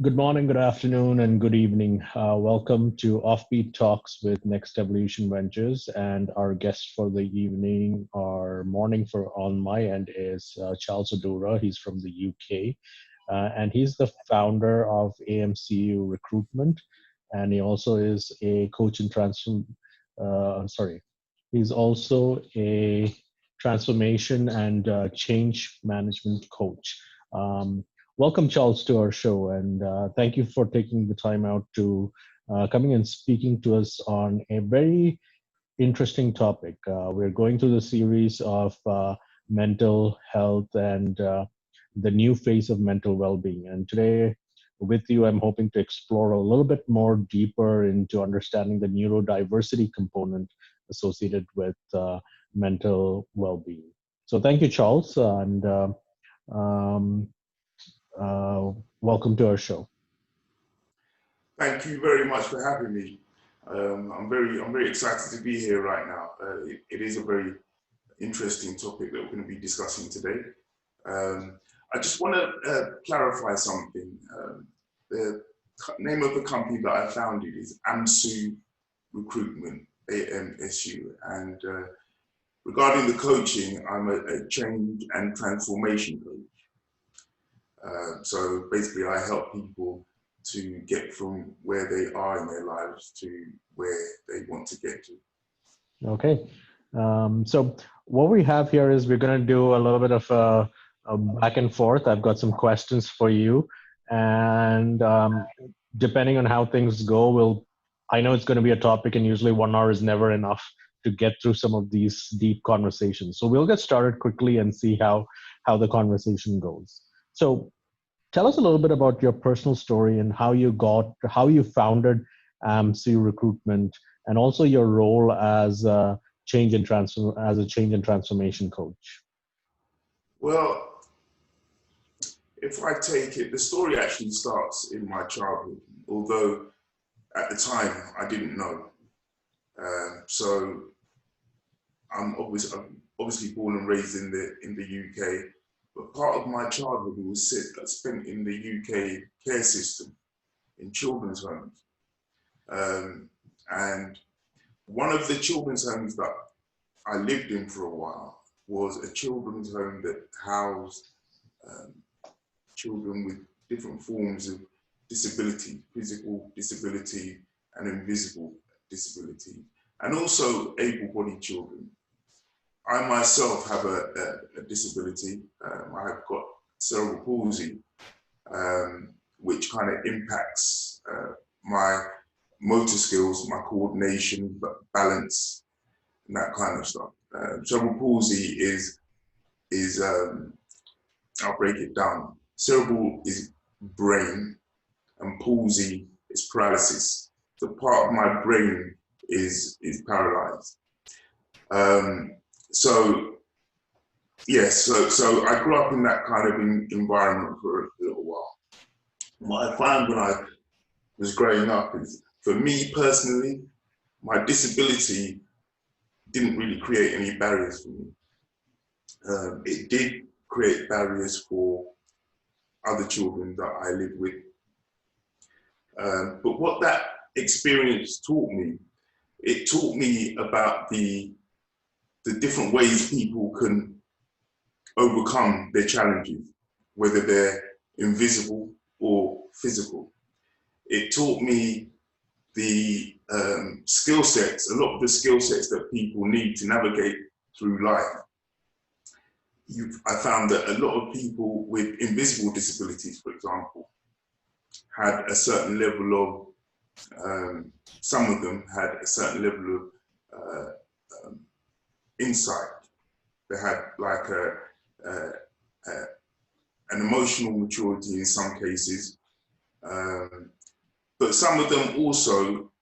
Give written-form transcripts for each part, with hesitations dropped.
Good morning, good afternoon, and good evening. Welcome to Offbeat Talks with Next Evolution Ventures. And our guest for the evening or morning for on my end is Charles Oduro. He's from the UK, and he's the founder of AMCU Recruitment. And he also is a coach and he's also a transformation and change management coach. Um, Welcome, Charles, to our show, and thank you for taking the time out to coming and speaking to us on a very interesting topic. We're going through the series of mental health and the new phase of mental well-being. And today, with you, I'm hoping to explore a little bit more deeper into understanding the neurodiversity component associated with mental well-being. So, thank you, Charles, and um, welcome to our show. Thank you very much for having me. I'm very excited to be here right now. It is a very interesting topic that we're going to be discussing today. I just want to clarify something. The name of the company that I founded is AMSU Recruitment, AMSU, and regarding the coaching, I'm a change and transformation coach. So basically, I help people to get from where they are in their lives to where they want to get to. Okay. So what we have here is we're going to do a little bit of a back and forth. I've got some questions for you. And depending on how things go, I know it's going to be a topic, and usually 1 hour is never enough to get through some of these deep conversations. So we'll get started quickly and see how the conversation goes. So tell us a little bit about your personal story and how you founded AMSU Recruitment, and also your role as a change and transformation coach. Well, if I take it, the story actually starts in my childhood, although at the time I didn't know. So I'm obviously born and raised in the UK. But part of my childhood was spent in the UK care system, in children's homes. And one of the children's homes that I lived in for a while was a children's home that housed children with different forms of disability, physical disability and invisible disability, and also able-bodied children. I myself have a disability. I've got cerebral palsy, which kind of impacts my motor skills, my coordination, balance, and that kind of stuff. Cerebral palsy is I'll break it down. Cerebral is brain, and palsy is paralysis. The part of my brain is paralyzed. So I grew up in that kind of environment for a little while. What I found when I was growing up is, for me personally, my disability didn't really create any barriers for me. It did create barriers for other children that I lived with. But what that experience taught me, it taught me about the different ways people can overcome their challenges, whether they're invisible or physical. It taught me the skill sets, a lot of the skill sets that people need to navigate through life. I found that a lot of people with invisible disabilities, for example, had a certain level of, some of them had a certain level of insight. They had like an emotional maturity in some cases, but some of them also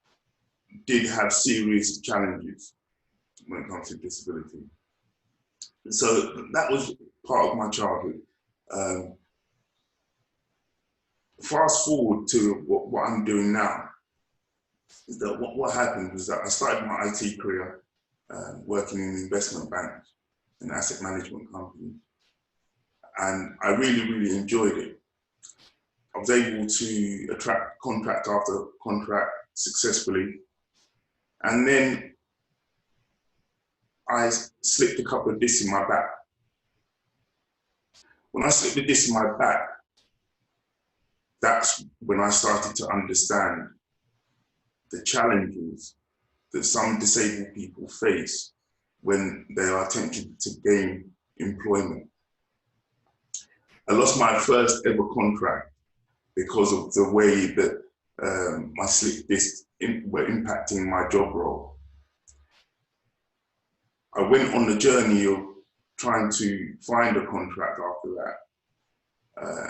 did have serious challenges when it comes to disability. So that was part of my childhood. Fast forward to what I'm doing now, is that what happened was that I started my IT career working in investment banks and asset management companies. And I really, really enjoyed it. I was able to attract contract after contract successfully. And then I slipped a couple of discs in my back. When I slipped the disc in my back, that's when I started to understand the challenges that some disabled people face when they are attempting to gain employment. I lost my first ever contract because of the way that my slip discs were impacting my job role. I went on the journey of trying to find a contract after that.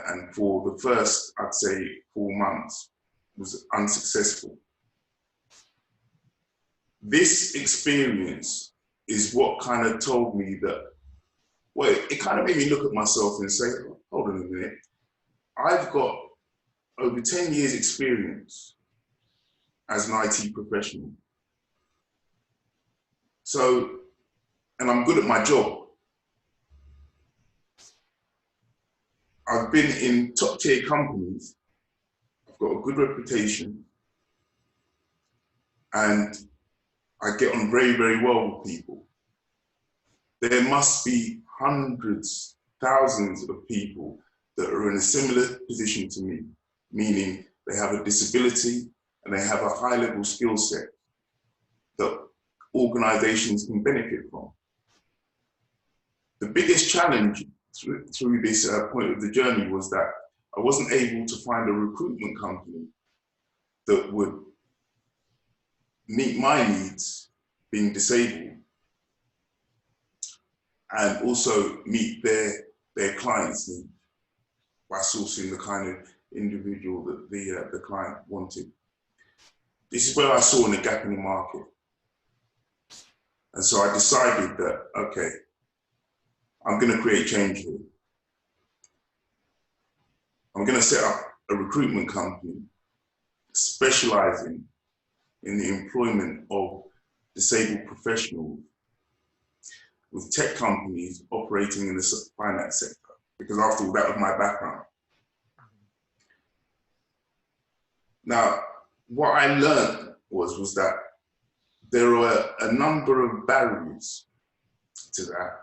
And for the first, I'd say, 4 months, was unsuccessful. This experience is what kind of told me that, well, it kind of made me look at myself and say, hold on a minute, I've got over 10 years experience as an IT professional. So, and I'm good at my job. I've been in top tier companies. I've got a good reputation. And I get on very, very well with people. There must be hundreds, thousands of people that are in a similar position to me, meaning they have a disability and they have a high level skill set that organizations can benefit from. The biggest challenge through this point of the journey was that I wasn't able to find a recruitment company that would meet my needs, being disabled, and also meet their clients' needs by sourcing the kind of individual that the client wanted. This is where I saw a gap in the market. And so I decided that, okay, I'm going to create change here. I'm going to set up a recruitment company specializing in the employment of disabled professionals with tech companies operating in the finance sector, because after all, that was my background. Now, what I learned was that there were a number of barriers to that,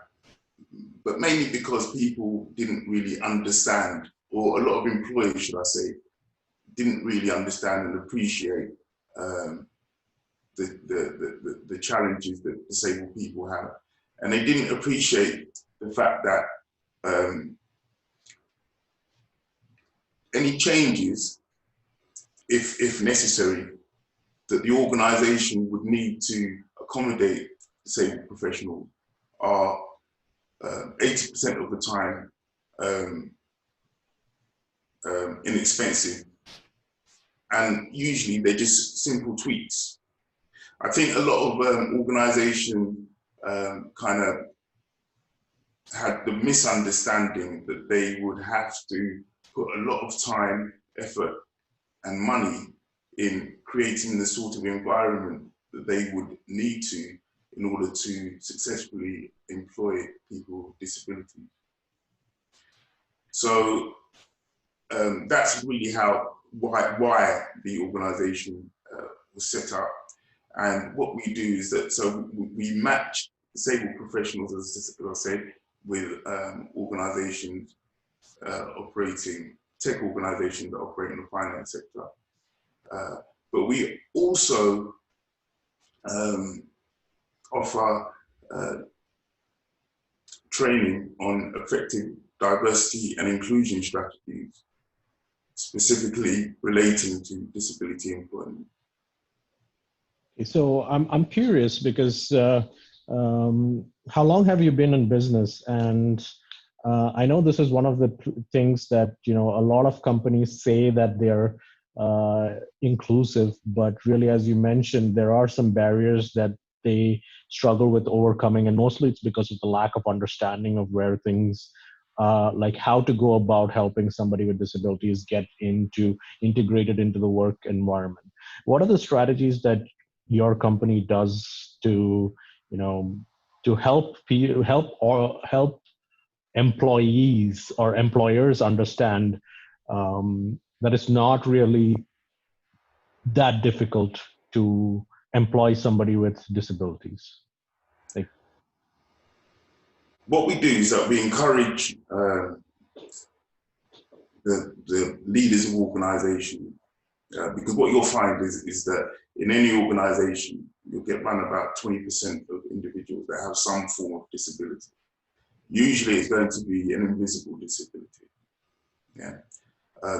but mainly because people didn't really understand, or a lot of employers, should I say, didn't really understand and appreciate the challenges that disabled people have. And they didn't appreciate the fact that any changes, if necessary, that the organization would need to accommodate disabled professionals are 80% of the time inexpensive. And usually they're just simple tweaks. I think a lot of organizations kind of had the misunderstanding that they would have to put a lot of time, effort, and money in creating the sort of environment that they would need to in order to successfully employ people with disabilities. So that's really why the organization was set up. And what we do is that, so we match disabled professionals, as I said, with organizations operating, tech organizations that operate in the finance sector. But we also offer training on effective diversity and inclusion strategies, specifically relating to disability employment. So I'm curious because how long have you been in business? And I know this is one of the things that, you know, a lot of companies say that they're inclusive, but really, as you mentioned, there are some barriers that they struggle with overcoming, and mostly it's because of the lack of understanding of where things like how to go about helping somebody with disabilities get integrated into the work environment. What are the strategies that your company does to, you know, to help employees or employers understand that it's not really that difficult to employ somebody with disabilities? Like, what we do is that we encourage the leaders of organizations, because what you'll find is that in any organization, you'll get around about 20% of individuals that have some form of disability. Usually it's going to be an invisible disability. Yeah.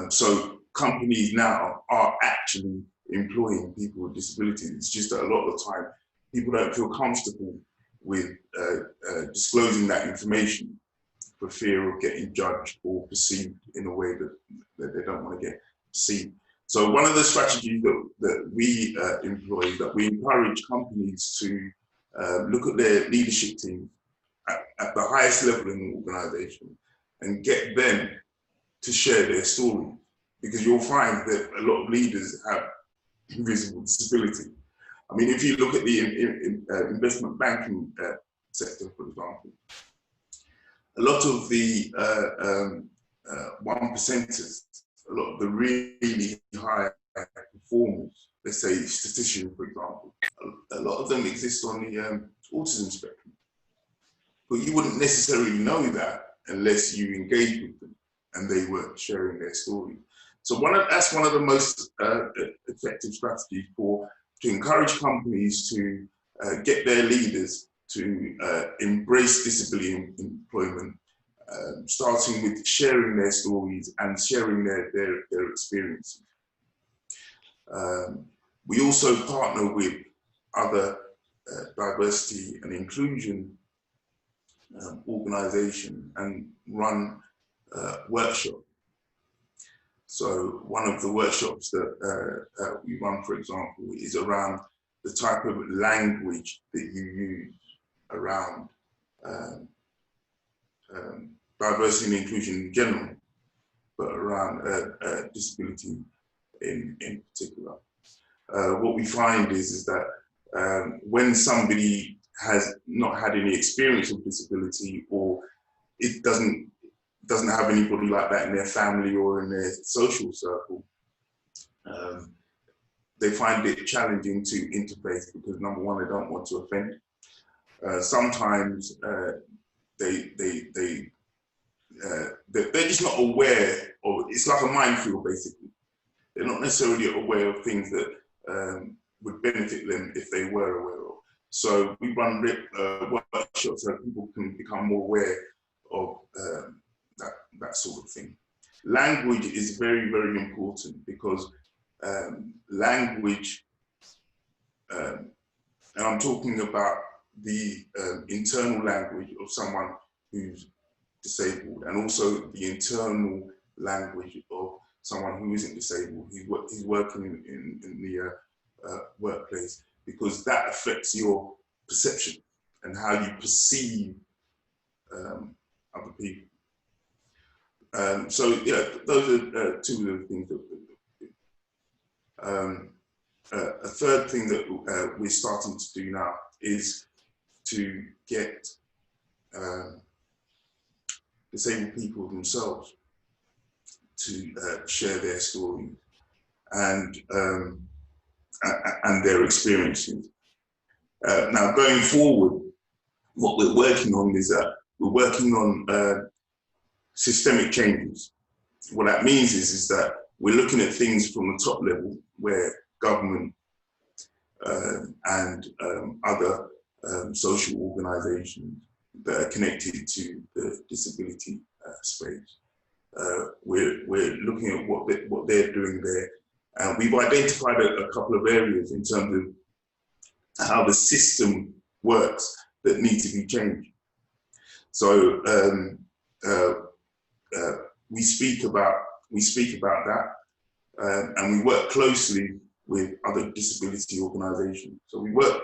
So companies now are actually employing people with disabilities. It's just that a lot of the time, people don't feel comfortable with disclosing that information for fear of getting judged or perceived in a way that they don't want to get perceived. So one of the strategies that we employ, that we encourage companies to look at their leadership team at the highest level in the organization and get them to share their story. Because you'll find that a lot of leaders have invisible disability. I mean, if you look at the investment banking sector, for example, a lot of the 1%ers, a lot of the really high performers, let's say statisticians, for example, a lot of them exist on the autism spectrum. But you wouldn't necessarily know that unless you engage with them and they were sharing their story. So that's one of the most effective strategies to encourage companies to get their leaders to embrace disability employment, starting with sharing their stories and sharing their experiences. We also partner with other diversity and inclusion organizations and run workshops. So one of the workshops that we run, for example, is around the type of language that you use around diversity and inclusion in general, but around disability in particular. What we find is that when somebody has not had any experience of disability, or it doesn't have anybody like that in their family or in their social circle, they find it challenging to interface because, number one, they don't want to offend. Sometimes they're just not aware of, it's like a minefield basically. They're not necessarily aware of things that would benefit them if they were aware of. So we run workshops so people can become more aware of that sort of thing. Language is very, very important because language, and I'm talking about the internal language of someone who's disabled, and also the internal language of someone who isn't disabled. He's working in the workplace, because that affects your perception and how you perceive other people. So yeah, those are two of the things that we do. A third thing that we're starting to do now is to get disabled people themselves to share their stories and their experiences. Now, going forward, what we're working on is that we're working on systemic changes. What that means is that we're looking at things from the top level, where government and other social organizations that are connected to the disability space. We're looking at what they're doing there. And we've identified a couple of areas in terms of how the system works that need to be changed. So we speak about that, and we work closely with other disability organizations. So we work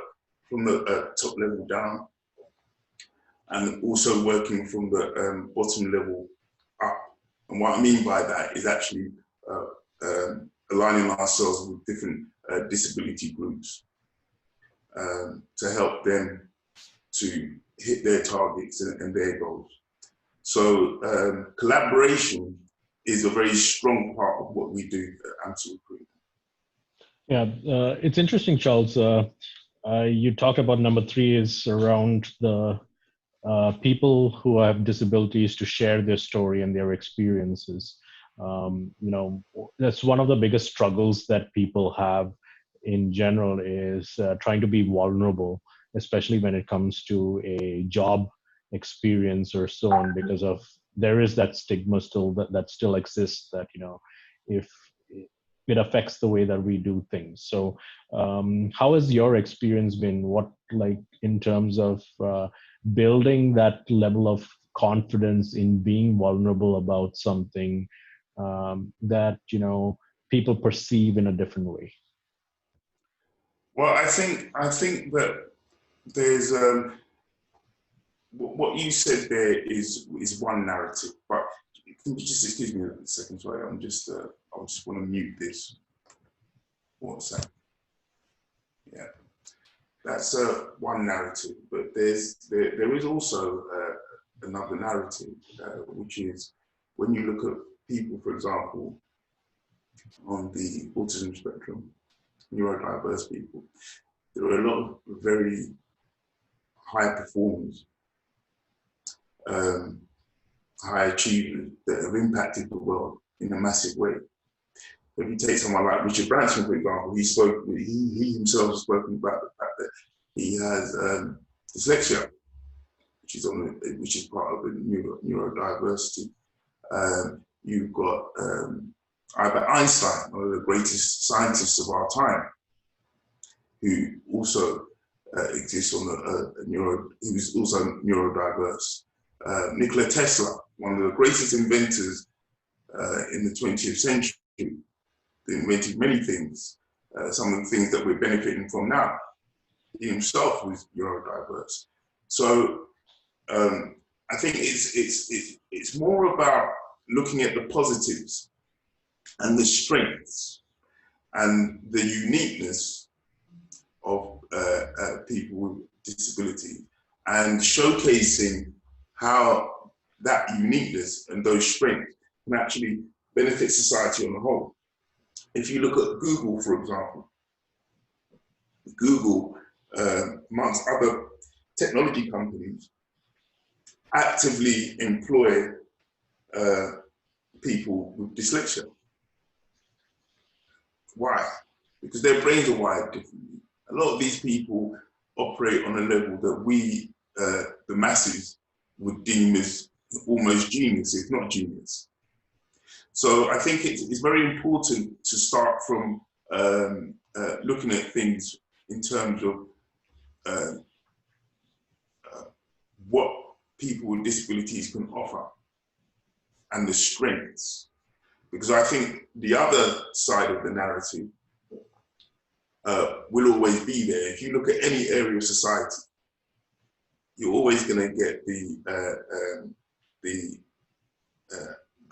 from the top level down, and also working from the bottom level up. And what I mean by that is actually aligning ourselves with different disability groups to help them to hit their targets and their goals. So collaboration is a very strong part of what we do at AMSU Recruitment. Yeah, it's interesting, Charles. You talked about number 3 is around the people who have disabilities to share their story and their experiences. That's one of the biggest struggles that people have in general is trying to be vulnerable, especially when it comes to a job experience or so on, because of there is that stigma still that still exists that, if it affects the way that we do things. So how has your experience been? What, like, in terms of building that level of confidence in being vulnerable about something that people perceive in a different way? Well, I think that there's what you said there is one narrative, but can you just excuse me a second? Sorry, I just want to mute this. What's that? Yeah, that's one narrative, but there is also another narrative, which is when you look at people, for example, on the autism spectrum, neurodiverse people, there are a lot of very high performers, high achievers that have impacted the world in a massive way. If you take someone like Richard Branson, for example, he himself has spoken about the fact that he has dyslexia, which is part of the neurodiversity. You've got Albert Einstein, one of the greatest scientists of our time, who also exists on he was also neurodiverse. Nikola Tesla, one of the greatest inventors in the 20th century, invented many things, some of the things that we're benefiting from now. He himself was neurodiverse. So I think it's more about looking at the positives and the strengths and the uniqueness of people with disability, and showcasing how that uniqueness and those strengths can actually benefit society on the whole. If you look at Google, for example, Google, amongst other technology companies, actively employ people with dyslexia. Why? Because their brains are wired differently. A lot of these people operate on a level that we, the masses, would deem as almost genius, if not genius. So I think it's very important to start from looking at things in terms of what people with disabilities can offer and the strengths. Because I think the other side of the narrative will always be there. If you look at any area of society, you're always going to get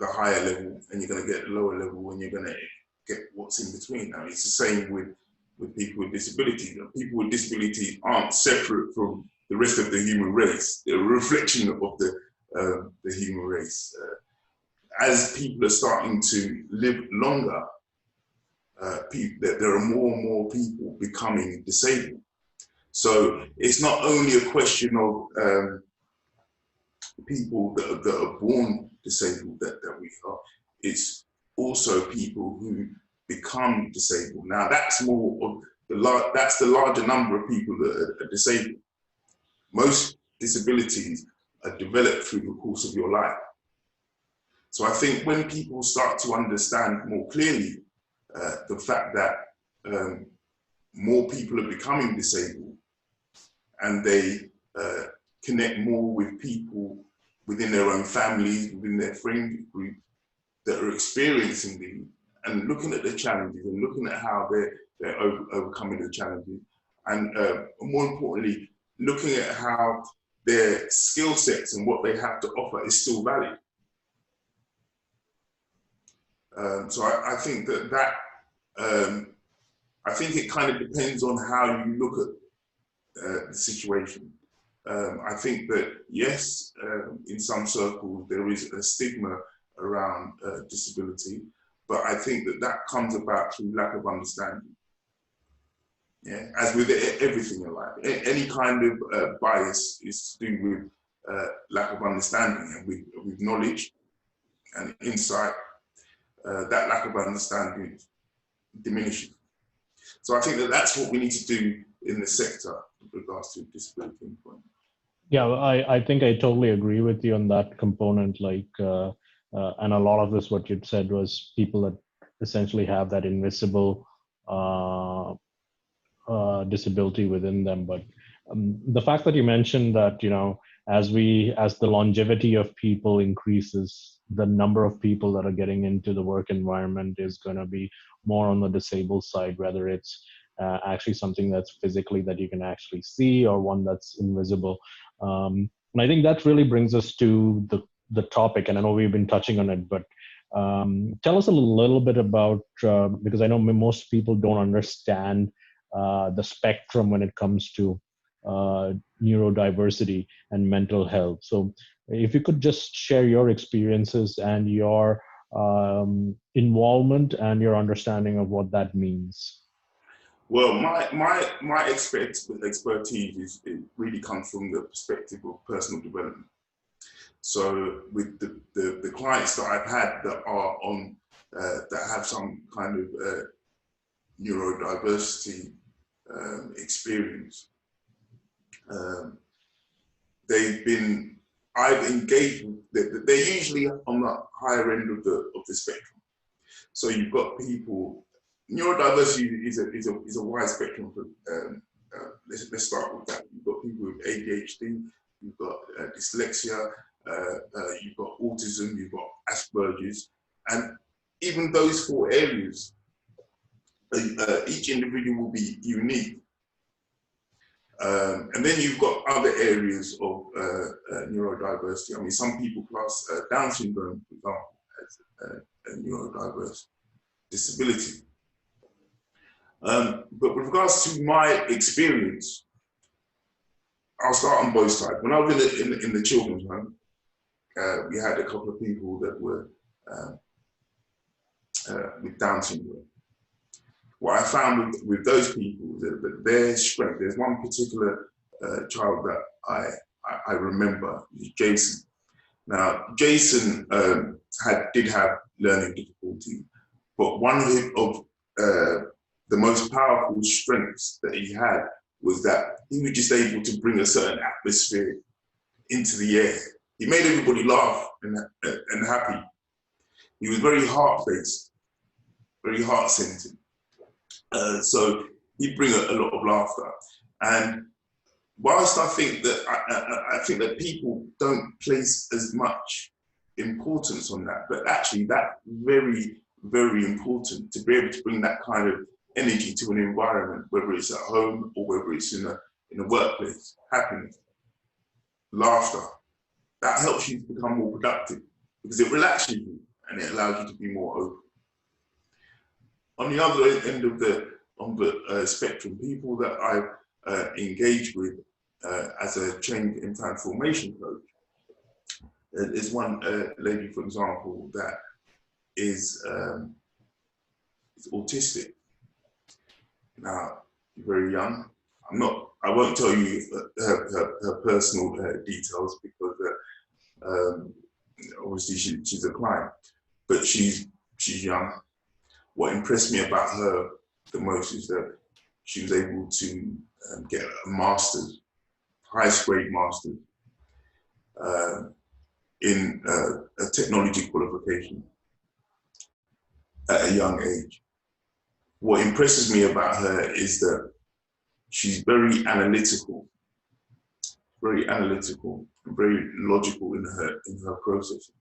the higher level, and you're going to get the lower level, when you're going to get what's in between. I mean, it's the same with people with disabilities. People with disabilities aren't separate from the rest of the human race. They're a reflection of the human race. As people are starting to live longer, there are more and more people becoming disabled. So it's not only a question of people that are born disabled that we are, it's also people who become disabled. Now that's more of that's the larger number of people that are disabled. Most disabilities are developed through the course of your life. So I think when people start to understand more clearly the fact that more people are becoming disabled, and they connect more with people within their own families, within their friend group that are experiencing these, and looking at the challenges and looking at how they're overcoming the challenges, and more importantly, looking at how their skill sets and what they have to offer is still valid. So I think that I think it kind of depends on how you look at the situation. I think that yes, in some circles there is a stigma around disability, but I think that comes about through lack of understanding. Yeah, as with everything in life, any kind of bias is to do with lack of understanding, and with knowledge and insight, that lack of understanding diminishes. So I think that's what we need to do in the sector with regards to disability employment. Yeah, I think I totally agree with you on that component. Like, and a lot of this, what you'd said was people that essentially have that invisible disability within them. But the fact that you mentioned that, you know, as the longevity of people increases, the number of people that are getting into the work environment is going to be more on the disabled side, whether it's actually something that's physically that you can actually see or one that's invisible. And I think that really brings us to the topic, and I know we've been touching on it, but tell us a little bit about, because I know most people don't understand the spectrum when it comes to neurodiversity and mental health. So if you could just share your experiences and your involvement and your understanding of what that means. Well, my expertise it really comes from the perspective of personal development. So with the clients that I've had that are on that have some kind of neurodiversity experience, I've engaged with, they're usually on the higher end of the spectrum. So you've got people, neurodiversity is a wide spectrum. Let's start with that. You've got people with ADHD, you've got dyslexia, you've got autism, you've got Asperger's, and even those 4 areas, each individual will be unique. And then you've got other areas of neurodiversity. I mean, some people class Down syndrome, for example, as a neurodiverse disability. But with regards to my experience, I'll start on both sides. When I was in the children's home, we had a couple of people that were with Down syndrome. What I found with those people, that their strength, there's one particular child that I remember, Jason. Now, Jason did have learning difficulty, but one of the most powerful strengths that he had was that he was just able to bring a certain atmosphere into the air. He made everybody laugh and happy. He was very heart-based, very heart-centered. So he'd bring a lot of laughter. And whilst I think that people don't place as much importance on that, but actually that's very, very important to be able to bring that kind of energy to an environment, whether it's at home or whether it's in a workplace. Happiness, laughter, that helps you to become more productive because it relaxes you and it allows you to be more open. On the other end of the spectrum, people that I've engaged with as a change and transformation coach, there's one lady, for example, that is autistic. Now, very young. I won't tell you her personal details because obviously she's a client, but she's young. What impressed me about her the most is that she was able to get a master's, highest grade master's, in a technology qualification at a young age. What impresses me about her is that she's very analytical, and very logical in her process.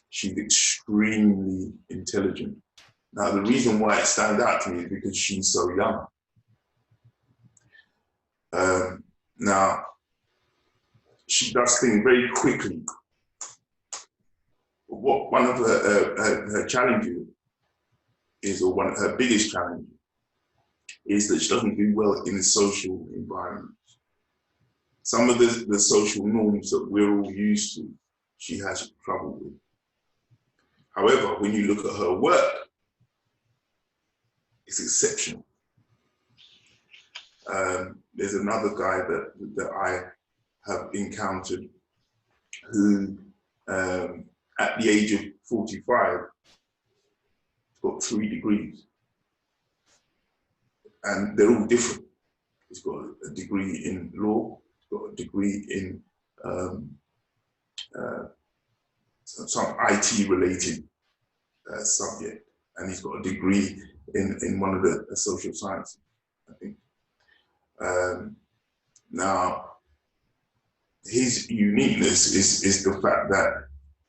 She's extremely intelligent. Now, the reason why it stands out to me is because she's so young. Now, she does things very quickly. What one of her challenges is, or one of her biggest challenges, is that she doesn't do well in social environments. Some of the social norms that we're all used to she has trouble with. However, when you look at her work, it's exceptional. There's another guy that I have encountered who, at the age of 45, got 3 degrees, and they're all different. He's got a degree in law, he's got a degree in some IT related subject, and he's got a degree in one of the social sciences, I think. Now, his uniqueness is the fact that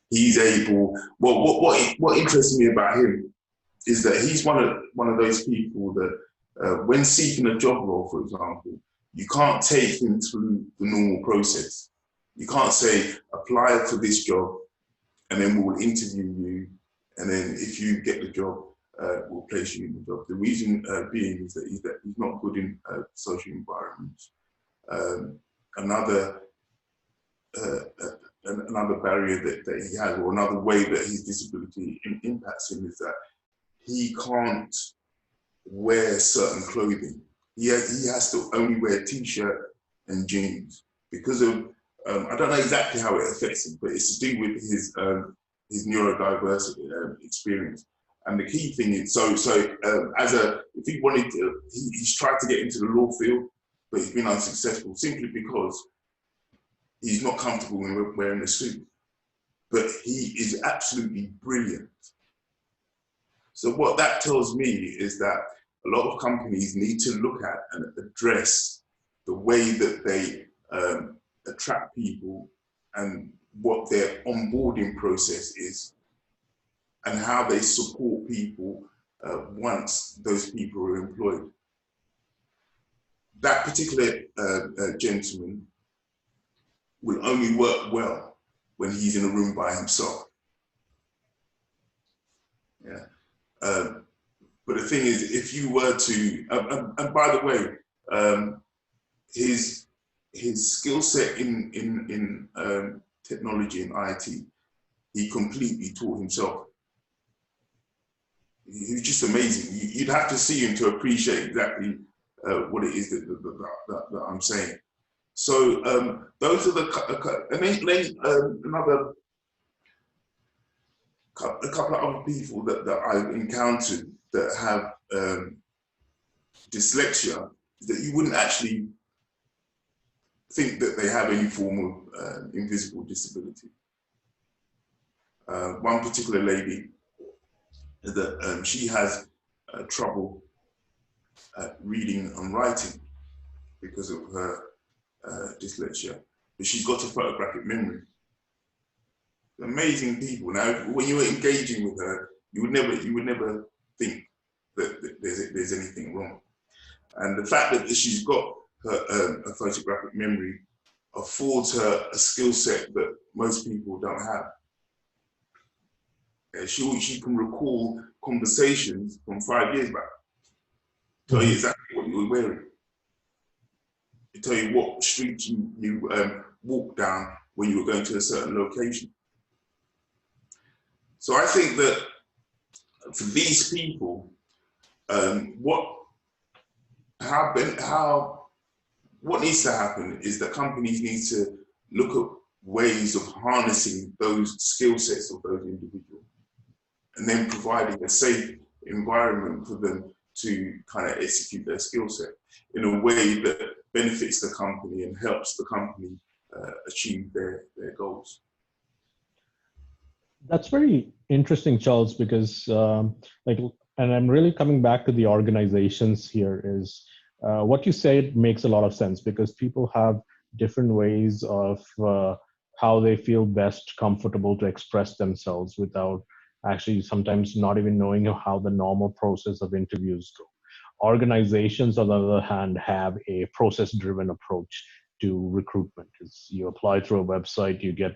he's able. Well, what interests me about him is that he's one of those people that when seeking a job role, for example, you can't take him through the normal process. You can't say apply for this job, and then we'll interview you, and then if you get the job, we'll place you in the job. The reason being is that he's not good in social environments. Another barrier that he has, or another way that his disability impacts him, is that he can't wear certain clothing. He has to only wear t-shirt and jeans because of, I don't know exactly how it affects him, but it's to do with his neurodiversity experience. And the key thing is, if he wanted to, he's tried to get into the law field, but he's been unsuccessful simply because he's not comfortable when wearing a suit. But he is absolutely brilliant. So what that tells me is that a lot of companies need to look at and address the way that they attract people and what their onboarding process is and how they support people once those people are employed. That particular gentleman will only work well when he's in a room by himself. Yeah. But the thing is, if you were to, and by the way, his skill set in technology and IT, he completely taught himself. He was just amazing. You'd have to see him to appreciate exactly what it is that I'm saying. So those are the, and then another, a couple of other people that I've encountered that have dyslexia, that you wouldn't actually think that they have any form of invisible disability. One particular lady, that she has trouble reading and writing because of her dyslexia, but she's got a photographic memory. Amazing people. Now, when you're engaging with her, you would never think that there's anything wrong. And the fact that she's got her a photographic memory affords her a skill set that most people don't have. She can recall conversations from 5 years back, tell you exactly what you were wearing, to tell you what street you walked down when you were going to a certain location. So I think that for these people, what needs to happen is that companies need to look at ways of harnessing those skill sets of those individuals, and then providing a safe environment for them to kind of execute their skill set in a way that benefits the company and helps the company achieve their goals. That's very interesting, Charles, because and I'm really coming back to the organizations here, is what you said makes a lot of sense, because people have different ways of how they feel best comfortable to express themselves without actually sometimes not even knowing how the normal process of interviews go. Organizations, on the other hand, have a process-driven approach to recruitment. You apply through a website, you get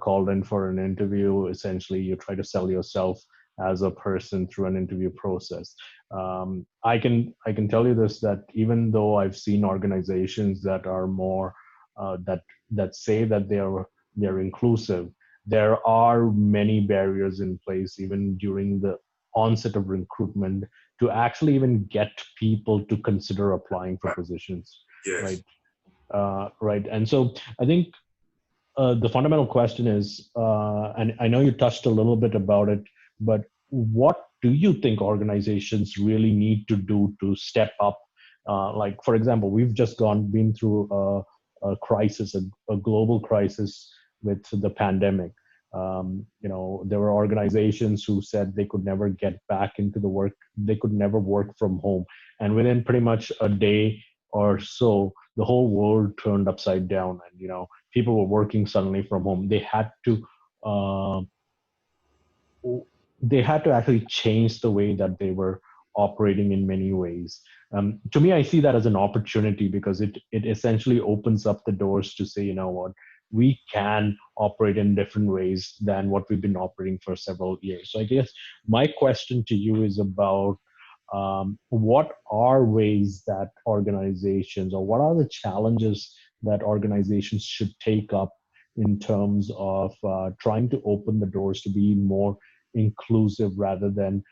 called in for an interview. Essentially, you try to sell yourself as a person through an interview process. I can tell you this, that even though I've seen organizations that are more that say that they are they're inclusive, there are many barriers in place, even during the onset of recruitment, to actually even get people to consider applying for Right. positions, Yes. right? Right. And so I think the fundamental question is, and I know you touched a little bit about it, but what do you think organizations really need to do to step up? Like, for example, we've just been through a crisis, a global crisis with the pandemic. There were organizations who said they could never get back into the work, they could never work from home. And within pretty much a day or so, the whole world turned upside down. And, people were working suddenly from home. Uh, they had to actually change the way that they were operating in many ways. To me, I see that as an opportunity, because it essentially opens up the doors to say, you know what, we can operate in different ways than what we've been operating for several years. So I guess my question to you is about, what are ways that organizations, or what are the challenges that organizations should take up in terms of trying to open the doors to be more inclusive, rather than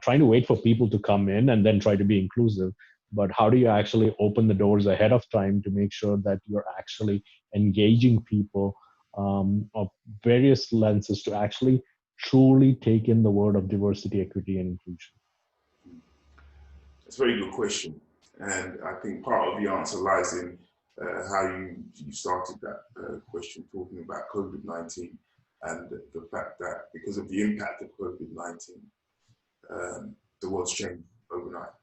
trying to wait for people to come in and then try to be inclusive? But how do you actually open the doors ahead of time to make sure that you're actually engaging people of various lenses to actually truly take in the word of diversity, equity, and inclusion? It's a very good question. And I think part of the answer lies in how you started that question, talking about COVID-19 and the fact that because of the impact of COVID-19, the world's changed overnight.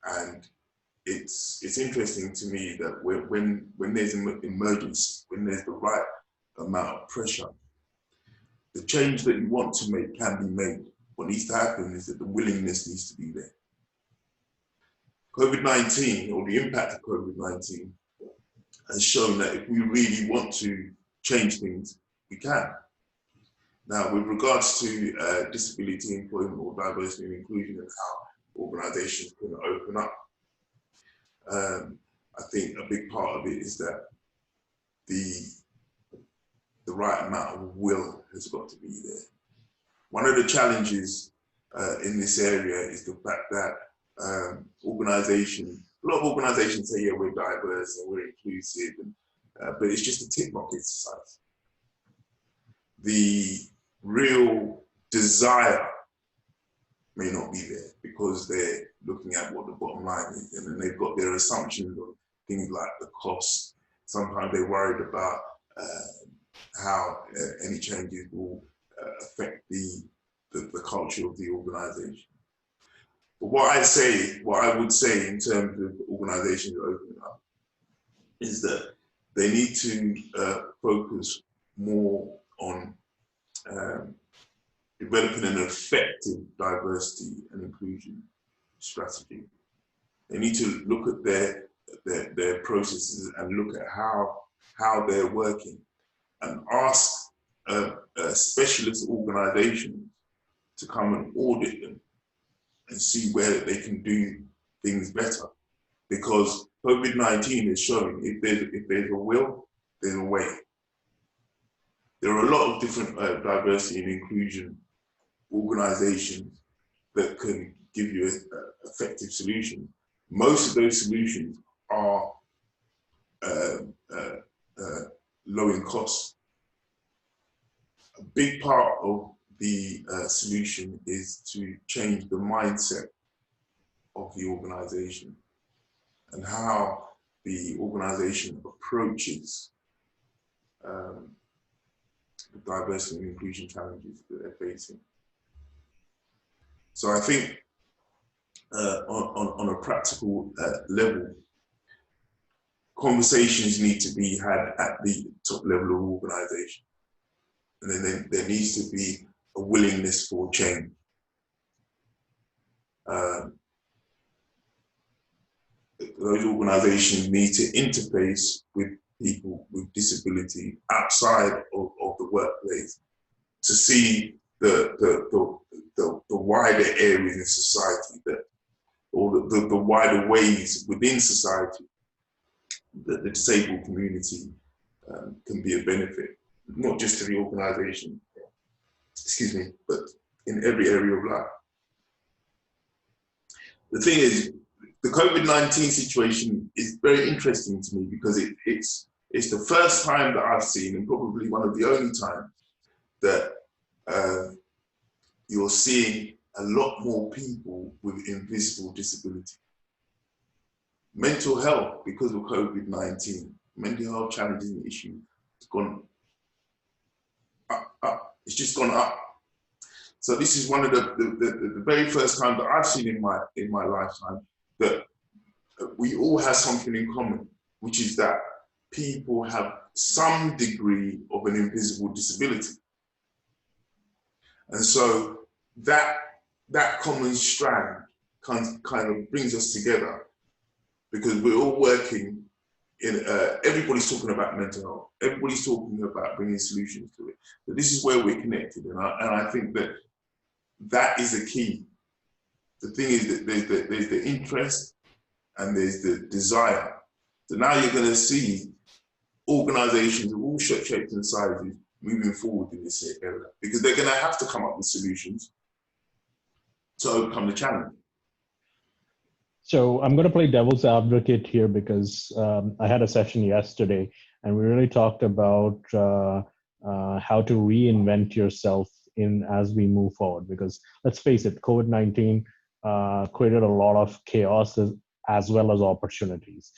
And it's interesting to me that when there's an emergency, when there's the right amount of pressure, the change that you want to make can be made. What needs to happen is that the willingness needs to be there. COVID-19, or the impact of COVID-19, has shown that if we really want to change things, we can. Now, with regards to disability employment, or diversity and inclusion, and how organizations can open up, I think a big part of it is that the right amount of will has got to be there. One of the challenges in this area is the fact that a lot of organizations say, yeah, we're diverse and we're inclusive, but it's just a tick box exercise. The real desire may not be there, because they're looking at what the bottom line is, and then they've got their assumptions on things like the cost. Sometimes they're worried about how any changes will affect the culture of the organization. But what I would say in terms of organizations opening up is that they need to focus more on developing an effective diversity and inclusion strategy. They need to look at their processes and look at how they're working, and ask specialist organizations to come and audit them and see where they can do things better. Because COVID-19 is showing if there's a will, there's a way. There are a lot of different diversity and inclusion organizations that can give you effective solutions. Most of those solutions are low in cost. A big part of the solution is to change the mindset of the organization and how the organization approaches the diversity and inclusion challenges that they're facing. So I think on a practical level, conversations need to be had at the top level of organization. And then there needs to be a willingness for change. Those organizations need to interface with people with disability outside of the workplace to see the wider areas in society, or the wider ways within society that the disabled community can be a benefit, not just to the organisation, excuse me, but in every area of life. The thing is, the COVID-19 situation is very interesting to me because it's the first time that I've seen, and probably one of the only times, that you're seeing a lot more people with invisible disability. Mental health, because of COVID-19, mental health challenges and issues, it's gone up. It's just gone up. So this is one of the very first time that I've seen in my lifetime that we all have something in common, which is that people have some degree of an invisible disability. And so that common strand kind of brings us together, because we're all working in, everybody's talking about mental health. Everybody's talking about bringing solutions to it. But this is where we're connected. And I think that is the key. The thing is that there's the interest and there's the desire. So now you're going to see organizations of all shapes and sizes moving forward in this area, because they're going to have to come up with solutions to overcome the challenge. So I'm going to play devil's advocate here because I had a session yesterday and we really talked about how to reinvent yourself as we move forward. Because let's face it, COVID-19 created a lot of chaos as well as opportunities.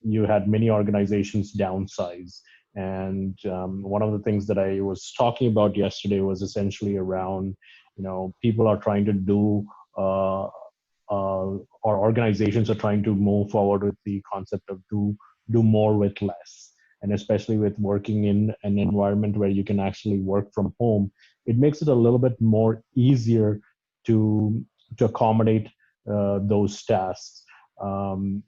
You had many organizations downsize. And one of the things that I was talking about yesterday was essentially around, people are trying to do, or organizations are trying to move forward with the concept of do more with less. And especially with working in an environment where you can actually work from home, it makes it a little bit more easier to accommodate those tasks. And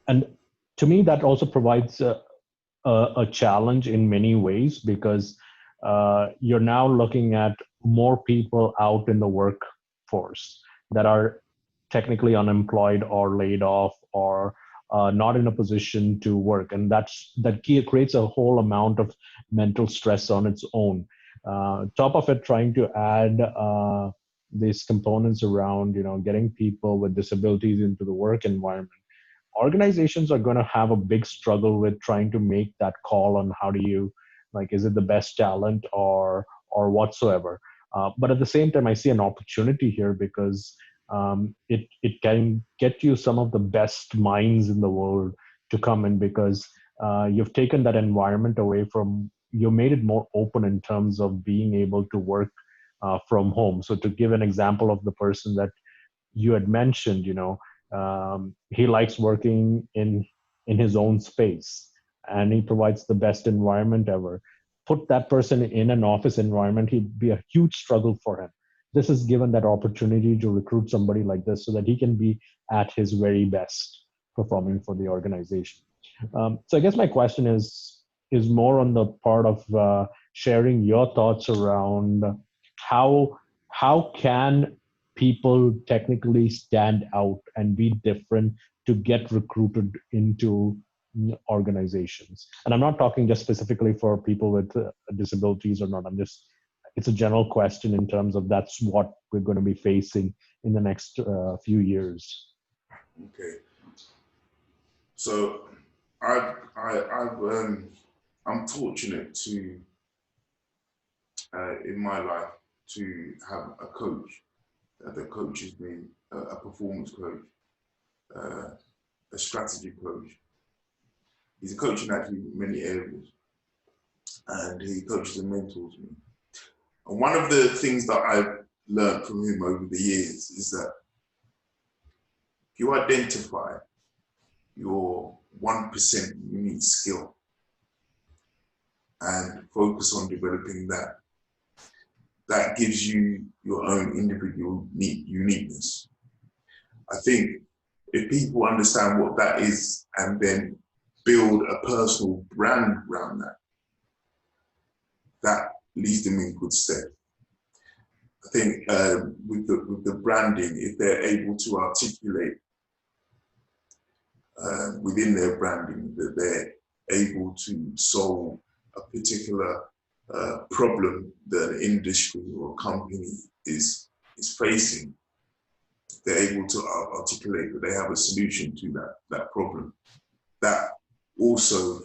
to me, that also provides a challenge in many ways, because you're now looking at more people out in the workforce that are technically unemployed or laid off or not in a position to work. And that creates a whole amount of mental stress on its own. Top of it, trying to add these components around, getting people with disabilities into the work environment. Organizations are going to have a big struggle with trying to make that call on how do you, is it the best talent or whatsoever. But at the same time, I see an opportunity here because it can get you some of the best minds in the world to come in, because you've taken that environment away from, you made it more open in terms of being able to work from home. So to give an example of the person that you had mentioned, he likes working in his own space and he provides the best environment ever. Put that person in an office environment, he'd be a huge struggle for him. This is given that opportunity to recruit somebody like this so that he can be at his very best performing for the organization. So I guess my question is more on the part of sharing your thoughts around how can people technically stand out and be different to get recruited into organizations. And I'm not talking just specifically for people with disabilities or not. It's a general question in terms of that's what we're going to be facing in the next few years. Okay. So I'm fortunate to, in my life, to have a coach that coaches me, a performance coach, a strategy coach. He's a coach in actually many areas, and he coaches and mentors me. And one of the things that I've learned from him over the years is that if you identify your 1% unique skill and focus on developing that, that gives you your own individual uniqueness. I think if people understand what that is and then build a personal brand around that, that leaves them in good stead. I think with the branding, if they're able to articulate within their branding that able to solve a particular problem that an industry or a company is facing, they're able to articulate that they have a solution to that problem. That also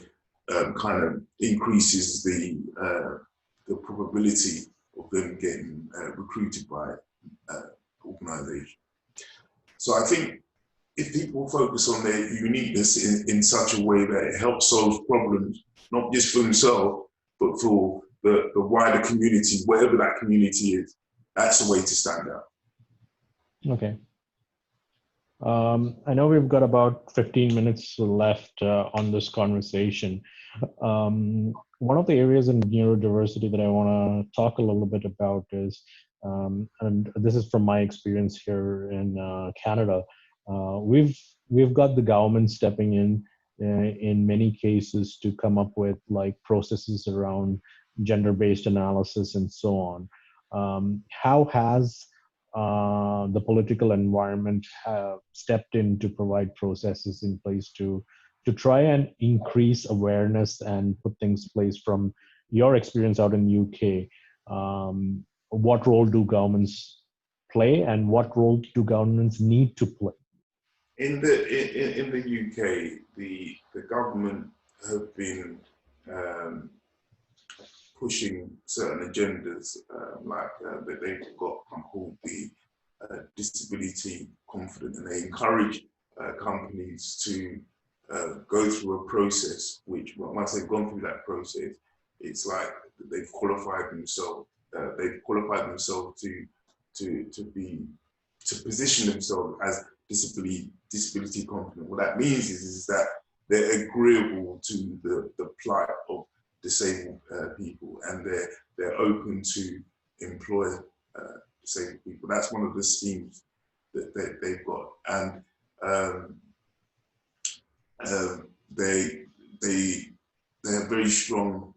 kind of increases the probability of them getting recruited by organization. So I think if people focus on their uniqueness in such a way that it helps solve problems, not just for themselves, but for the wider community, wherever that community is, that's the way to stand out. Okay. I know we've got about 15 minutes left on this conversation. One of the areas in neurodiversity that I want to talk a little bit about is, and this is from my experience here in Canada, we've got the government stepping in many cases to come up with like processes around gender-based analysis and so on. How has the political environment have stepped in to provide processes in place to try and increase awareness and put things in place? From your experience out in UK, what role do governments play, and what role do governments need to play? In the UK, the government have been pushing certain agendas, like that they've got called the disability confident, and they encourage companies to go through a process which, once they've gone through that process, it's like they've qualified themselves. They've qualified themselves to position themselves as disability confident. What that means is that they're agreeable to the plight of disabled people, and they're open to employ disabled people. That's one of the schemes that they've got, and they have very strong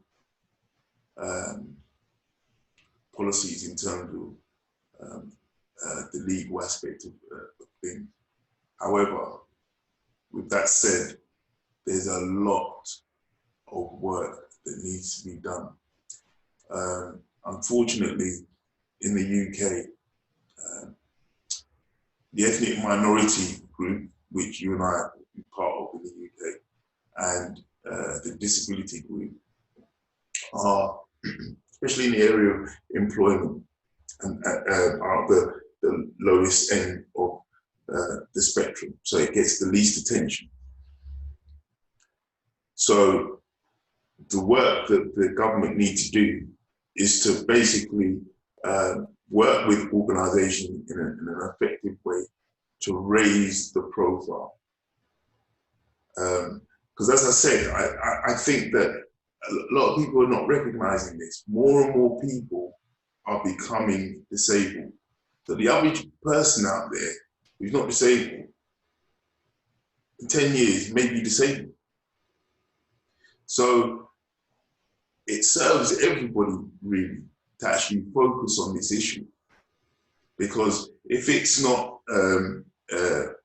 policies in terms of the legal aspect of things. However, with that said, there's a lot of work that needs to be done. Unfortunately, in the UK, the ethnic minority group, which you and I are part of in the UK, and the disability group are, especially in the area of employment, and are the lowest end of the spectrum. So it gets the least attention. So the work that the government needs to do is to basically work with organisations in an effective way to raise the profile. Because as I said, I think that a lot of people are not recognising this. More and more people are becoming disabled. So the average person out there who's not disabled, in 10 years may be disabled. So it serves everybody really to actually focus on this issue, because if it's not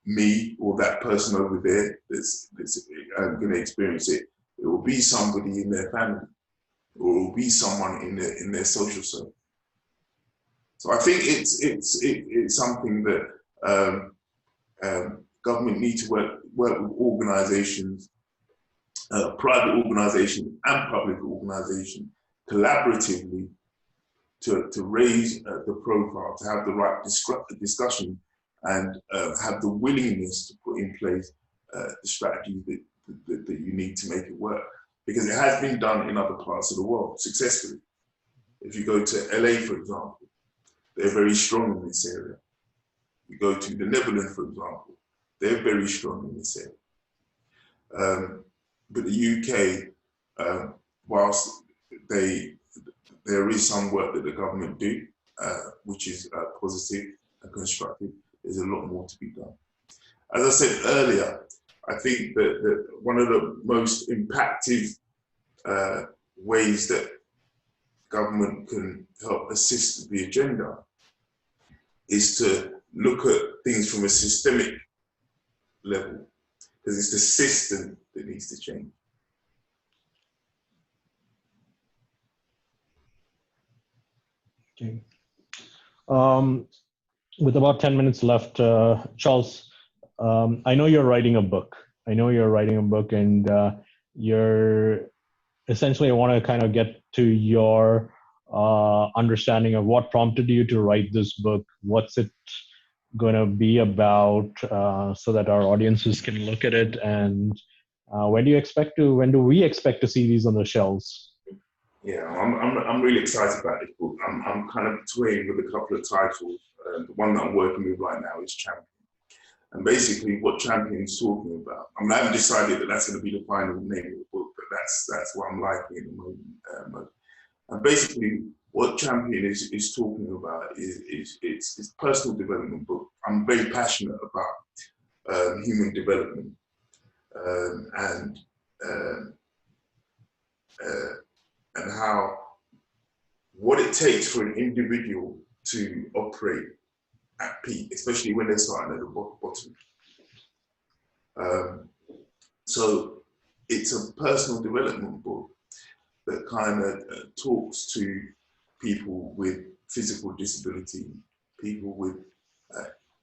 me or that person over there that's going to experience it, it will be somebody in their family, or it will be someone in their social circle. So I think it's something that government need to work with organisations, private organisations and public organisations, collaboratively to raise the profile, to have the right discussion, and have the willingness to put in place the strategy that you need to make it work. Because it has been done in other parts of the world successfully. If you go to LA, for example, they're very strong in this area. You go to the Netherlands, for example, they're very strong in this area. But the UK, whilst there is some work that the government do, which is positive and constructive, there's a lot more to be done. As I said earlier, I think that one of the most impactful ways that government can help assist the agenda is to look at things from a systemic level, because it's the system that needs to change. Okay. With about 10 minutes left, Charles, I know you're writing a book. And you're essentially, I want to kind of get to your understanding of what prompted you to write this book. What's it going to be about, so that our audiences can look at it, and when do we expect to see these on the shelves? Yeah, I'm really excited about this book. I'm kind of toying with a couple of titles. The one that I'm working with right now is Champion. And basically what Champion is talking about, I haven't decided that that's going to be the final name of the book, but that's what I'm liking at the moment. And basically what Champion is talking about is it's personal development book. I'm very passionate about human development, and how what it takes for an individual to operate at peak, especially when they're starting at the bottom. So it's a personal development book that kind of talks to people with physical disability, people with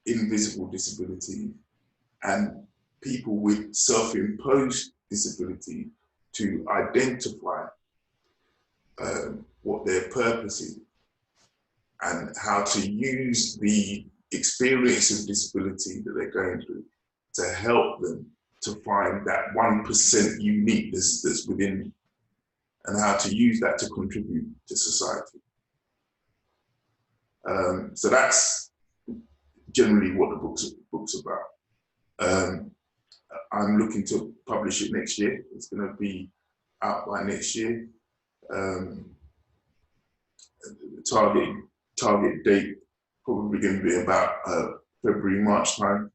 invisible disability, and people with self-imposed disability to identify what their purpose is and how to use the experience of disability that they're going through to help them to find that 1% uniqueness that's within them, and how to use that to contribute to society. So that's generally what the book's about. I'm looking to publish it next year. It's going to be out by next year. The target date probably going to be about February, March time.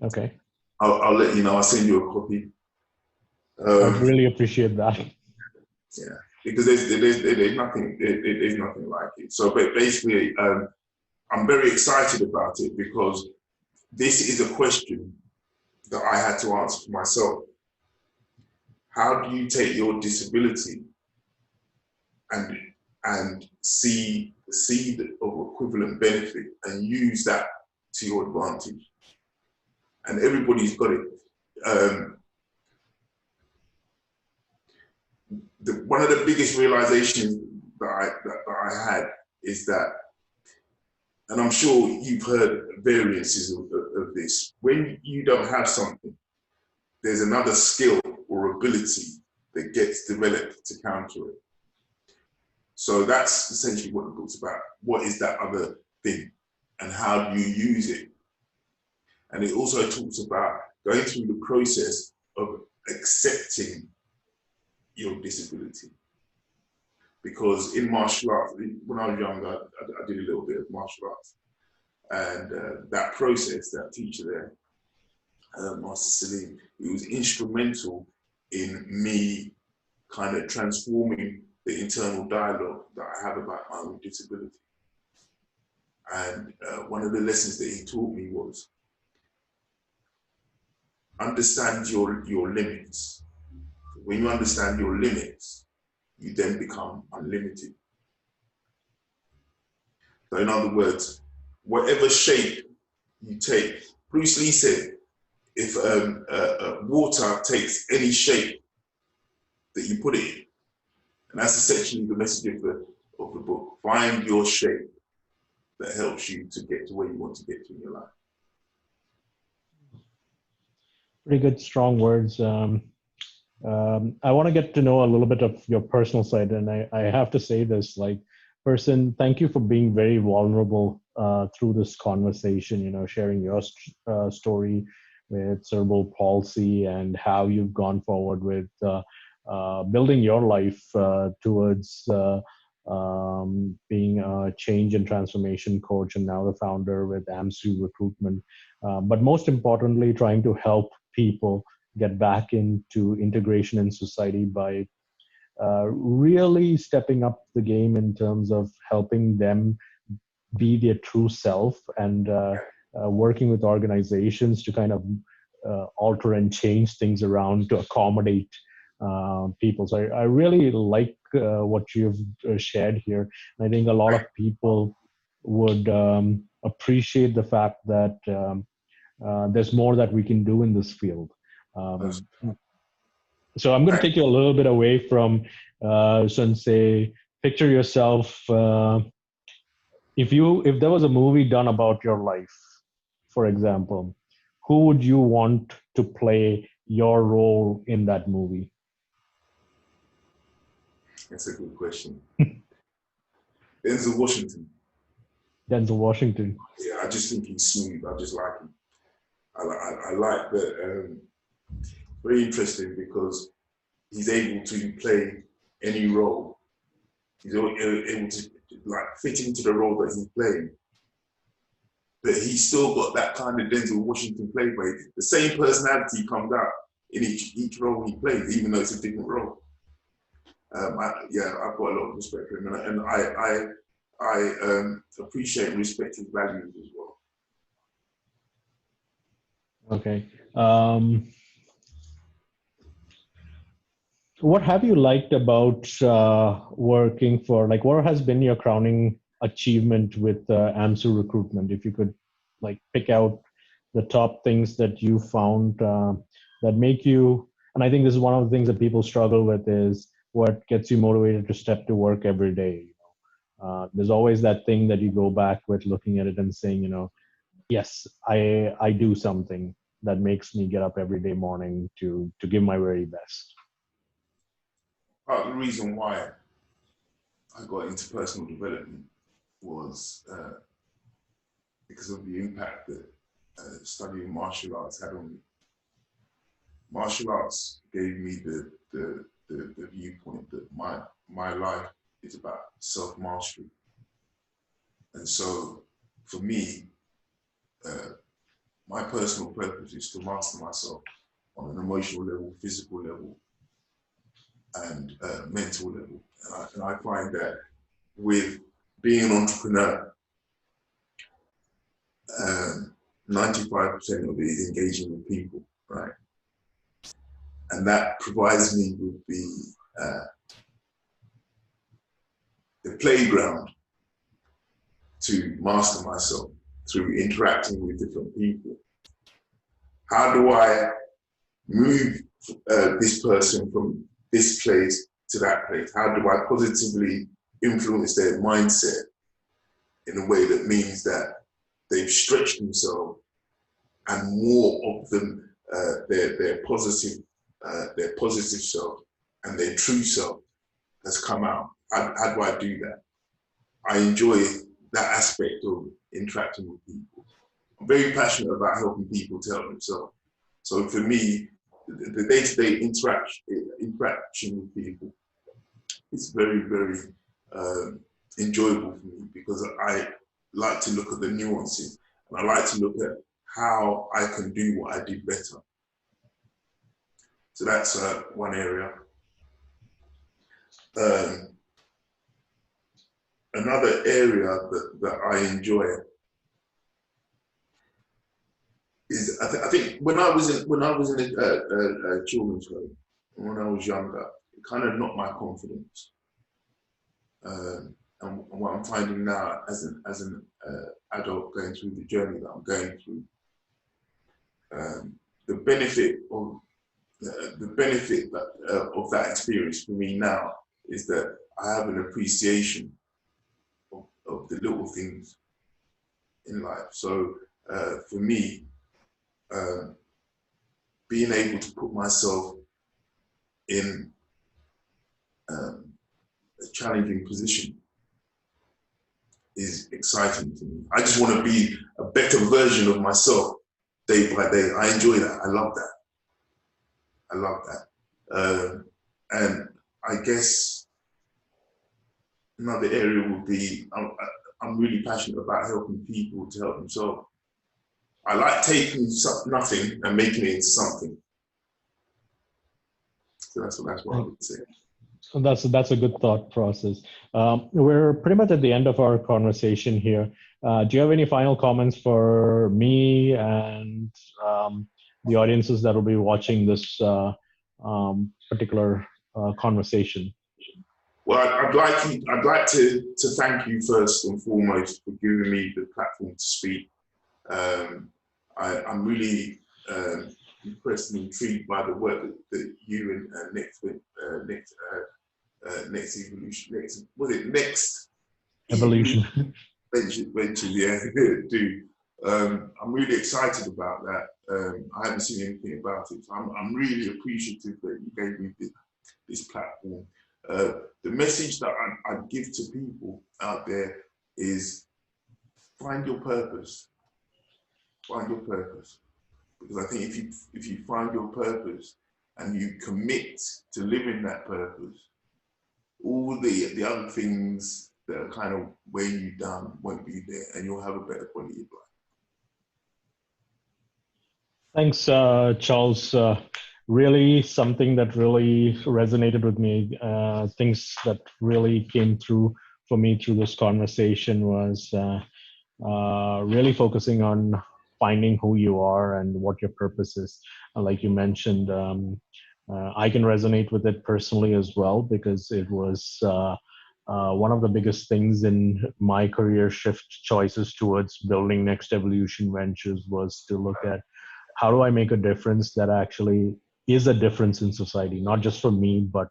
Okay. I'll let you know. I'll send you a copy. I really appreciate that. Yeah, because there's nothing like it. So, but basically, I'm very excited about it because this is a question that I had to answer for myself. How do you take your disability and see the seed of equivalent benefit and use that to your advantage? And everybody's got it. One of the biggest realizations that I had is that, and I'm sure you've heard variances of this, when you don't have something, there's another skill or ability that gets developed to counter it. So that's essentially what the book's about. What is that other thing and how do you use it? And it also talks about going through the process of accepting your disability. Because in martial arts, when I was younger, I did a little bit of martial arts. And that process, that teacher there, Master Salim, he was instrumental in me kind of transforming the internal dialogue that I have about my own disability. And one of the lessons that he taught me was, understand your limits. When you understand your limits, you then become unlimited. So in other words, whatever shape you take, Bruce Lee said, if water takes any shape that you put it in, and that's essentially the message of the book. Find your shape that helps you to get to where you want to get to in your life. Pretty good, strong words. I want to get to know a little bit of your personal side, and I have to say this, like, person, thank you for being very vulnerable through this conversation, you know, sharing your story with cerebral palsy and how you've gone forward with building your life towards being a change and transformation coach, and now the founder with AMSU Recruitment. But most importantly, trying to help people get back into integration in society by really stepping up the game in terms of helping them be their true self, and working with organizations to kind of alter and change things around to accommodate people. So I really like what you've shared here. I think a lot of people would appreciate the fact that there's more that we can do in this field. So I'm going to take you a little bit away from say, picture yourself. If there was a movie done about your life, for example, who would you want to play your role in that movie? That's a good question. Denzel Washington. Denzel Washington. Yeah, I just think he's smooth. I just like him. I like that. Very interesting because he's able to play any role. He's able to like fit into the role that he's playing. But he's still got that kind of Denzel Washington flavor. The same personality comes out in each role he plays, even though it's a different role. I've got a lot of respect for him, and I appreciate and respect his values as well. Okay. What have you liked about working for, like, what has been your crowning achievement with AMSU Recruitment? If you could, like, pick out the top things that you found that make you, and I think this is one of the things that people struggle with, is what gets you motivated to step to work every day. There's always that thing that you go back with, looking at it and saying, yes, I do something that makes me get up every day morning to give my very best. Part of the reason why I got into personal development was because of the impact that studying martial arts had on me. Martial arts gave me the viewpoint that my life is about self-mastery. And so for me, my personal purpose is to master myself on an emotional level, physical level, and mental level. And I find that with being an entrepreneur, 95% of it is engaging with people, right? And that provides me with the playground to master myself through interacting with different people. How do I move this person from this place to that place? How do I positively influence their mindset in a way that means that they've stretched themselves and more of them, their positive self and their true self has come out? How do I do that? I enjoy that aspect of interacting with people. I'm very passionate about helping people to help themselves. So for me, the day-to-day interaction with people is very, very enjoyable for me, because I like to look at the nuances and I like to look at how I can do what I did better. So that's one area. Another area that I enjoy is I think when I was in a children's home, when I was younger, it kind of knocked my confidence. And what I'm finding now as an adult going through the journey that I'm going through, the benefit of that experience for me now is that I have an appreciation of the little things in life. So for me, being able to put myself in a challenging position is exciting to me. I just want to be a better version of myself day by day. I enjoy that. I love that. I love that. And I guess another area would be, I'm really passionate about helping people to help themselves. I like taking nothing and making it into something. So that's what I would say. That's a good thought process. We're pretty much at the end of our conversation here. Do you have any final comments for me and the audiences that will be watching this particular conversation. Well, I'd like to thank you first and foremost for giving me the platform to speak. I'm really impressed and intrigued by the work that you and Next Evolution. Ventures, yeah, do. I'm really excited about that. I haven't seen anything about it, so I'm really appreciative that you gave me this platform. The message that I'd give to people out there is find your purpose. Find your purpose. Because I think if you find your purpose and you commit to living that purpose, all the other things that are kind of weighing you down won't be there, and you'll have a better quality of life. Thanks, Charles. Really something that really resonated with me. Things that really came through for me through this conversation was really focusing on finding who you are and what your purpose is. Like you mentioned, I can resonate with it personally as well, because it was one of the biggest things in my career shift choices towards building Next Evolution Ventures was to look at how do I make a difference that actually is a difference in society, not just for me, but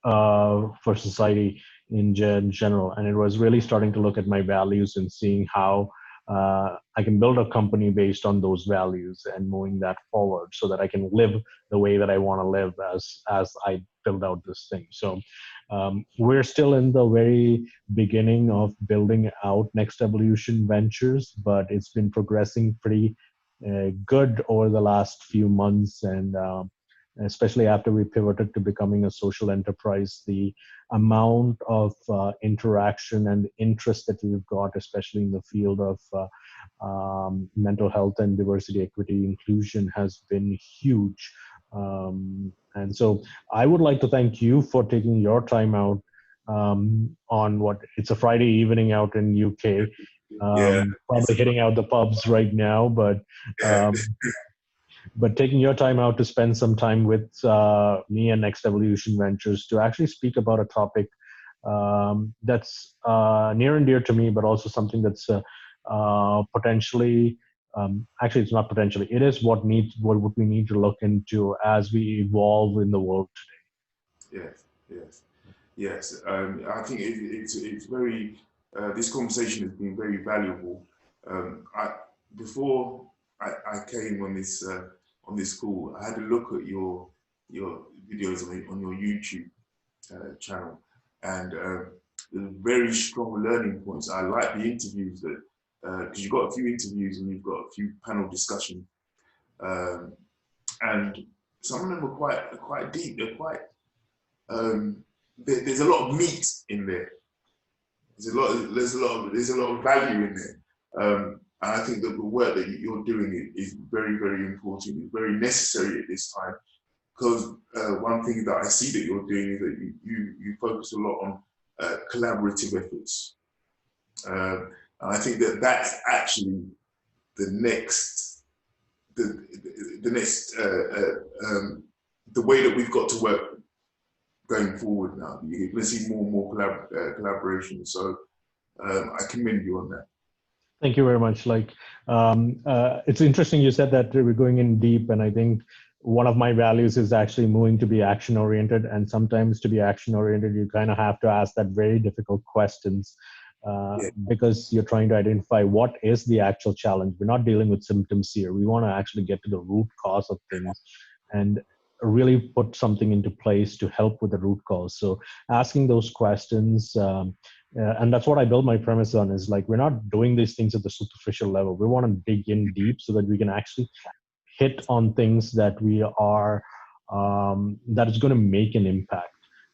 for society in general. And it was really starting to look at my values and seeing how I can build a company based on those values and moving that forward so that I can live the way that I want to live as I build out this thing. So we're still in the very beginning of building out Next Evolution Ventures, but it's been progressing pretty good over the last few months, and especially after we pivoted to becoming a social enterprise, the amount of interaction and interest that we've got, especially in the field of mental health and diversity, equity, inclusion, has been huge. And so I would like to thank you for taking your time out on what it's a Friday evening out in UK. Yeah. Probably hitting out the pubs right now, but but taking your time out to spend some time with me and Next Evolution Ventures to actually speak about a topic that's near and dear to me, but also something that's potentially, actually it's not potentially, it is what we need to look into as we evolve in the world today. Yes. I think it's very, this conversation has been very valuable. Before I came on this call, I had a look at your videos on your YouTube channel, and there's very strong learning points. I like the interviews that because you've got a few interviews and you've got a few panel discussions, and some of them are quite deep. They're quite there's a lot of meat in there. There's a lot of value in there. And I think that the work that you're doing is very, very important. It's very necessary at this time, because one thing that I see that you're doing is that you focus a lot on collaborative efforts. And I think that that's actually the next, the way that we've got to work going forward now. You're going to see more and more collaboration. So I commend you on that. Thank you very much. It's interesting you said that we're going in deep, and I think one of my values is actually moving to be action oriented. And sometimes to be action oriented, you kind of have to ask that very difficult questions because you're trying to identify what is the actual challenge. We're not dealing with symptoms here. We want to actually get to the root cause of things and really put something into place to help with the root cause. So asking those questions, and that's what I build my premise on, is like, we're not doing these things at the superficial level. We want to dig in deep so that we can actually hit on things that we are, that is going to make an impact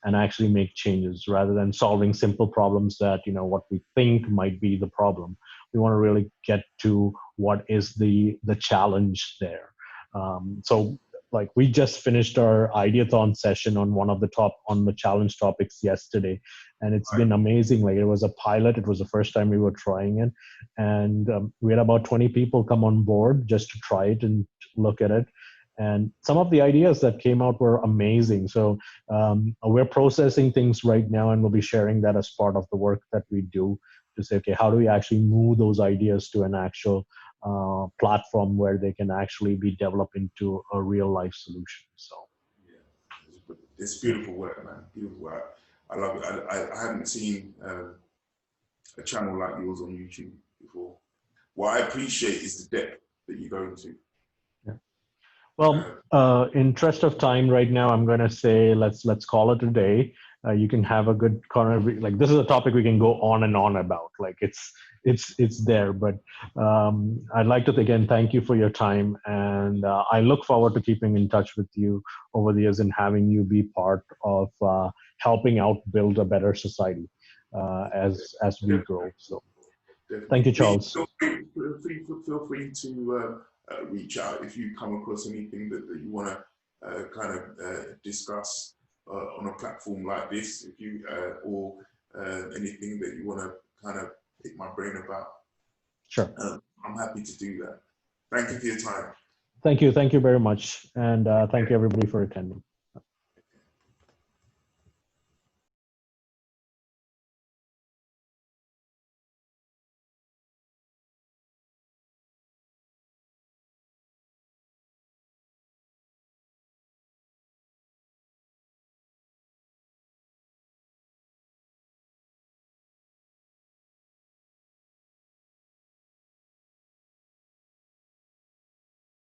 and actually make changes, rather than solving simple problems that, what we think might be the problem. We want to really get to what is the challenge there. So like, we just finished our ideathon session on one of the challenge topics yesterday, and it's been amazing. Like, it was a pilot. It was the first time we were trying it, and we had about 20 people come on board just to try it and look at it. And some of the ideas that came out were amazing. So we're processing things right now, and we'll be sharing that as part of the work that we do to say, okay, how do we actually move those ideas to an actual platform where they can actually be developed into a real life solution. So yeah, it's beautiful work, man. Beautiful work. I love it. I haven't seen a channel like yours on YouTube before. What I appreciate is the depth that you go into. yeah. Well, interest of time right now, I'm going to say let's call it a day. You can have a good like this is a topic we can go on and on about. Like it's there. But I'd like to again thank you for your time, and I look forward to keeping in touch with you over the years and having you be part of helping out build a better society as we grow. So thank you, Charles. Feel free to reach out if you come across anything that you want to kind of discuss on a platform like this, if you or anything that you want to kind of pick my brain about. Sure. I'm happy to do that. Thank you for your time. Thank you very much, and thank you everybody for attending.